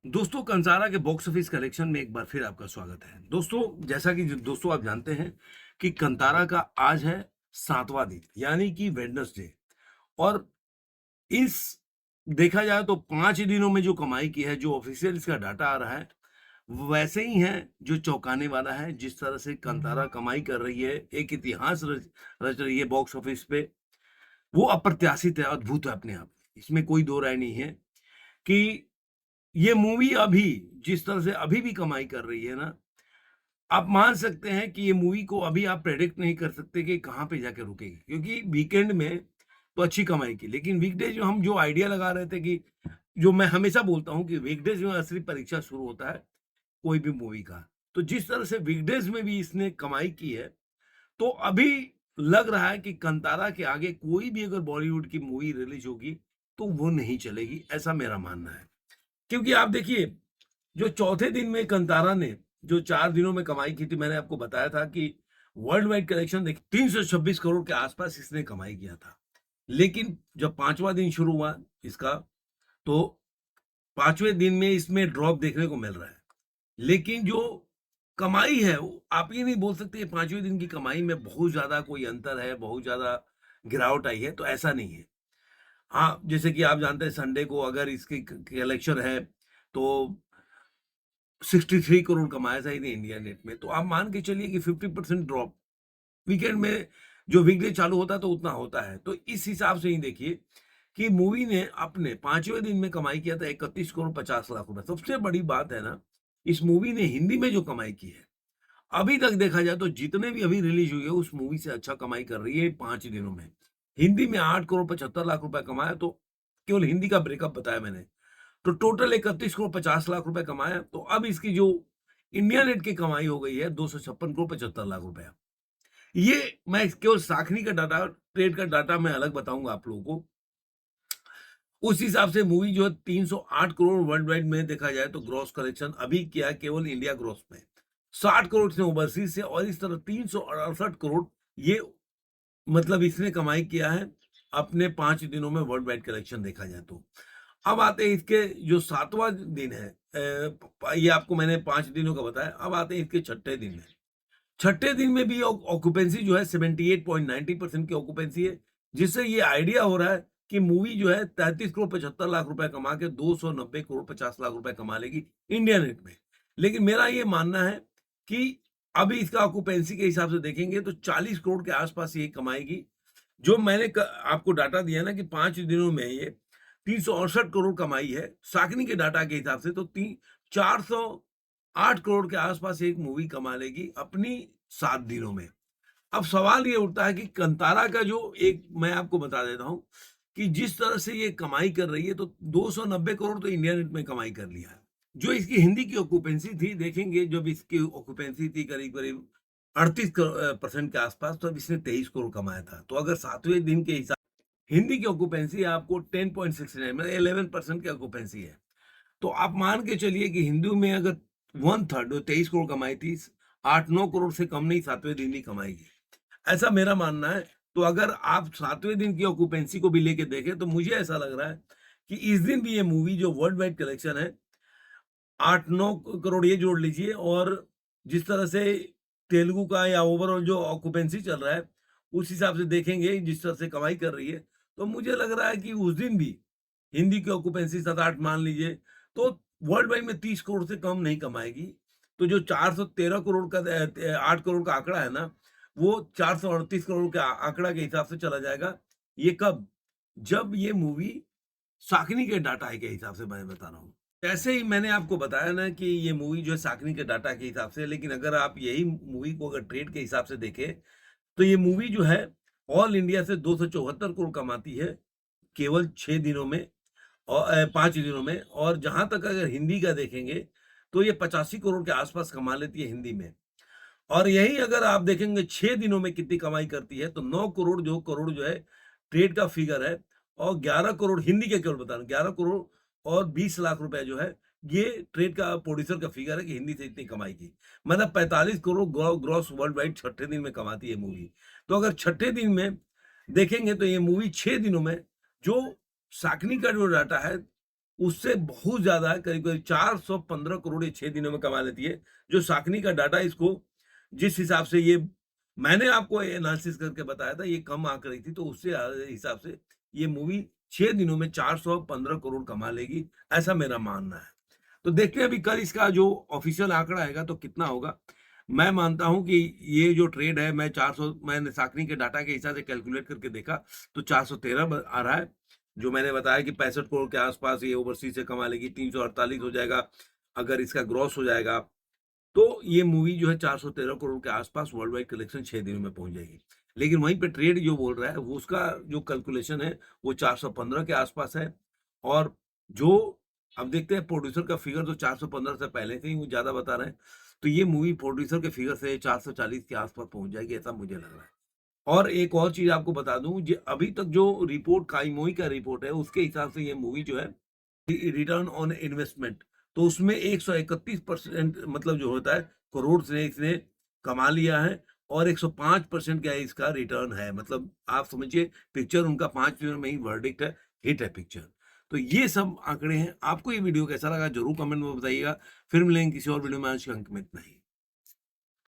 दोस्तों कंसारा के box office collection में एक बार फिर आपका स्वागत है। दोस्तों जैसा कि दोस्तों आप जानते हैं कि कंतारा का आज है 7वां दिन यानी कि वेडनेसडे। और इस देखा जाए तो 5 दिनों में जो कमाई की है, जो ऑफिशियल इसका डाटा आ रहा है, वैसे ही है जो चौंकाने वाला है। जिस तरह से कंतारा कमाई कर रही है, एक इतिहास रच रही है बॉक्स ऑफिस पे, वो अप्रत्याशित है, अद्भुत है अपने आप में। इसमें कोई दो राय नहीं है कि ये मूवी अभी जिस तरह से अभी भी कमाई कर रही है ना, आप मान सकते हैं कि ये मूवी को अभी आप प्रेडिक्ट नहीं कर सकते कि कहाँ पे जाके रुकेगी, क्योंकि वीकेंड में तो अच्छी कमाई की, लेकिन वीकडेज में हम जो आइडिया लगा रहे थे कि जो मैं हमेशा बोलता हूँ कि वीकडेज में असली परीक्षा शुरू होता है कोई भी मूवी का। तो जिस तरह से वीकडेज में भी इसने कमाई की है, तो अभी लग रहा है कि कंतारा के आगे कोई भी अगर बॉलीवुड की मूवी रिलीज होगी तो वो नहीं चलेगी, ऐसा मेरा मानना है। क्योंकि आप देखिए, जो चौथे दिन में कंतारा ने जो 4 दिनों में कमाई की थी, मैंने आपको बताया था कि वर्ल्ड वाइड कलेक्शन देखिए 326 करोड़ के आसपास इसने कमाई किया था। लेकिन जब 5वां दिन शुरू हुआ इसका, तो 5वें दिन में इसमें ड्रॉप देखने को मिल रहा है। लेकिन जो कमाई है, वो आप ये नहीं बोल सकते कि 5वें दिन की कमाई में बहुत ज़्यादा कोई अंतर है, बहुत ज़्यादा गिरावट आई है, तो ऐसा नहीं है। हाँ, जैसे कि आप जानते हैं संडे को अगर इसकी कलेक्शन है, तो 63 करोड़ कमाया था इन्हें इंडिया नेट में। तो आप मान के चलिए कि 50% ड्रॉप वीकेंड में, जो वीकडे चालू होता है तो उतना होता है। तो इस हिसाब से ही देखिए कि मूवी ने अपने 5वें दिन में कमाई किया था 31 करोड़ 50 लाख रुपए। सबसे बड़ी बात है ना, इस मूवी ने हिंदी में जो कमाई की है, अभी तक देखा जाए तो जितने भी अभी रिलीज हुई है उस मूवी से अच्छा कमाई कर रही है 5 दिनों में। हिंदी में 8 करोड़ 75 लाख रुपए कमाया, तो केवल हिंदी का ब्रेकअप बताया मैंने। तो टोटल 31 करोड़ 50 लाख रुपए कमाया। तो अब इसकी जो इंडिया नेट की कमाई हो गई है 256 करोड़ 75 लाख रुपए। ये मैं केवल साखनी का डाटा, ट्रेड का डाटा मैं अलग बताऊंगा आप लोगों को। उस हिसाब से मूवी जो है 308 करोड़ वर्ल्ड वाइड में देखा जाए तो ग्रॉस कलेक्शन अभी किया है केवल इंडिया ग्रॉस में। 60 करोड़ से ओवरसीज से, और इस तरह 368 करोड़ ये मतलब इसने कमाई किया है अपने 5 दिनों में वर्ल्ड वाइड कलेक्शन देखा जाए तो। अब आते हैं इसके जो 7वां दिन है, ये आपको मैंने 5 दिनों का बताया। अब आते हैं इसके छठे दिन में। छठे दिन में भी ऑक्यूपेंसी जो है 78.90% की ऑक्यूपेंसी है, जिससे ये आइडिया हो रहा है कि मूवी जो है 33 करोड़ 75 लाख रुपए कमा के 290 करोड़ 50 लाख रुपए कमा लेगी इंडिया नेट में। लेकिन मेरा ये मानना है कि अभी इसका ऑक्यूपेंसी के हिसाब से देखेंगे तो 40 करोड़ के आसपास ये कमाएगी। जो मैंने आपको डाटा दिया ना कि 5 दिनों में ये 368 करोड़ कमाई है, साकनी के डाटा के हिसाब से तो 408 करोड़ के आसपास एक मूवी कमा लेगी अपनी 7 दिनों में। अब सवाल ये उठता है कि कंतारा का जो एक मैं आपको बता देता हूँ कि जिस तरह से ये कमाई कर रही है, तो 290 करोड़ तो इंडिया नेट में कमाई कर लिया है। जो इसकी हिंदी की ऑक्यूपेंसी थी, देखेंगे जब इसकी ऑक्यूपेंसी थी करीब करीब 38% के आसपास, तो अब इसने 23 करोड़ कमाया था। तो अगर 7वें दिन के हिसाब हिंदी की ऑक्यूपेंसी आपको 10.69 मतलब 11% की ऑक्यूपेंसी है। तो आप मान के चलिए कि हिंदू में अगर 1/3 23 करोड़ कमाई थी, 8-9 करोड़ से कम नहीं 7वें दिन ही कमाएगी, ऐसा मेरा मानना है। तो अगर आप 7वें दिन की ऑक्यूपेंसी को भी लेके देखें तो मुझे ऐसा लग रहा है कि इस दिन भी ये मूवी जो वर्ल्ड वाइड कलेक्शन है 8-9 करोड़ ये जोड़ लीजिए, और जिस तरह से तेलुगु का या ओवरऑल जो ऑक्यूपेंसी चल रहा है, उस हिसाब से देखेंगे जिस तरह से कमाई कर रही है, तो मुझे लग रहा है कि उस दिन भी हिंदी की ऑक्यूपेंसी 7-8 मान लीजिए, तो वर्ल्ड वाइड में 30 करोड़ से कम नहीं कमाएगी। तो जो 413 करोड़ का 8 करोड़ का आंकड़ा है ना, वो 438 करोड़ के आंकड़ा के हिसाब से चला जाएगा। ये कब? जब ये मूवी साकनी के डाटा के हिसाब से मैं बता रहा हूँ। ऐसे ही मैंने आपको बताया ना कि ये मूवी जो है साकनी के डाटा के हिसाब से, लेकिन अगर आप यही मूवी को अगर ट्रेड के हिसाब से देखें, तो ये मूवी जो है ऑल इंडिया से 274 करोड़ कमाती है केवल 6 दिनों में, और 5 दिनों में। और जहाँ तक अगर हिंदी का देखेंगे, तो ये 85 करोड़ के आसपास कमा लेती है हिंदी में। और यही अगर आप देखेंगे 6 दिनों में कितनी कमाई करती है, तो 9 करोड़ जो है ट्रेड का फिगर है, और 11 करोड़ हिंदी के केवल बता रहा हूँ, 11 करोड़ और 20 लाख रुपए जो है, ये ट्रेड का प्रोड्यूसर का फिगर है कि हिंदी से इतनी कमाई की। मतलब 45 करोड़ ग्रॉस वर्ल्ड वाइड छठे दिन में कमाती है मूवी। तो अगर छठे दिन में देखेंगे तो ये मूवी 6 दिनों में, जो साकनी का जो डाटा है उससे बहुत ज़्यादा है, करीब-करीब 415 करोड़ ये 6 दिनों में कमा लेती है। जो साकनी का डाटा इसको जिस हिसाब से ये मैंने आपको एनालिसिस करके बताया था, ये कम आँक रही थी, तो उससे हिसाब से ये मूवी 6 दिनों में 415 करोड़ कमा लेगी, ऐसा मेरा मानना है। तो देखते हैं अभी कल इसका जो ऑफ़िशियल आंकड़ा आएगा तो कितना होगा। मैं मानता हूँ कि ये जो ट्रेड है मैं 400 मैंने साकनी के डाटा के हिसाब से कैलकुलेट करके देखा तो 413 आ रहा है। जो मैंने बताया कि 65 करोड़ के आसपास ये ओवरसीज़ से कमा लेगी, 348 हो जाएगा, अगर इसका ग्रॉस हो जाएगा, तो ये मूवी जो है 413 करोड़ के आसपास वर्ल्ड वाइड कलेक्शन 6 दिनों में पहुँच जाएगी। लेकिन वहीं पे ट्रेड जो बोल रहा है, वो उसका जो कैलकुलेशन है, वो 415 के आसपास है और जो अब देखते हैं प्रोड्यूसर का फिगर तो 415 से पहले से ही वो ज़्यादा बता रहे हैं। तो ये मूवी प्रोड्यूसर के फिगर से 440 के आसपास पहुँच जाएगी, ऐसा मुझे लग रहा है। और एक और चीज़ आपको बता दूँ, जे अभी तक जो रिपोर्ट काइमोई का रिपोर्ट है, उसके हिसाब से ये मूवी जो है रिटर्न ऑन इन्वेस्टमेंट तो उसमें 131% मतलब जो होता है करोड़ से इसने कमा लिया है और 105% क्या है इसका रिटर्न है। मतलब आप समझिए पिक्चर उनका 5 दिनों में ही वर्डिक्ट है, हिट है पिक्चर। तो ये सब आंकड़े हैं। आपको ये वीडियो कैसा लगा ज़रूर कमेंट में बताइएगा। फिर मिलेंगे किसी और वीडियो में, आज के अंक में इतना ही।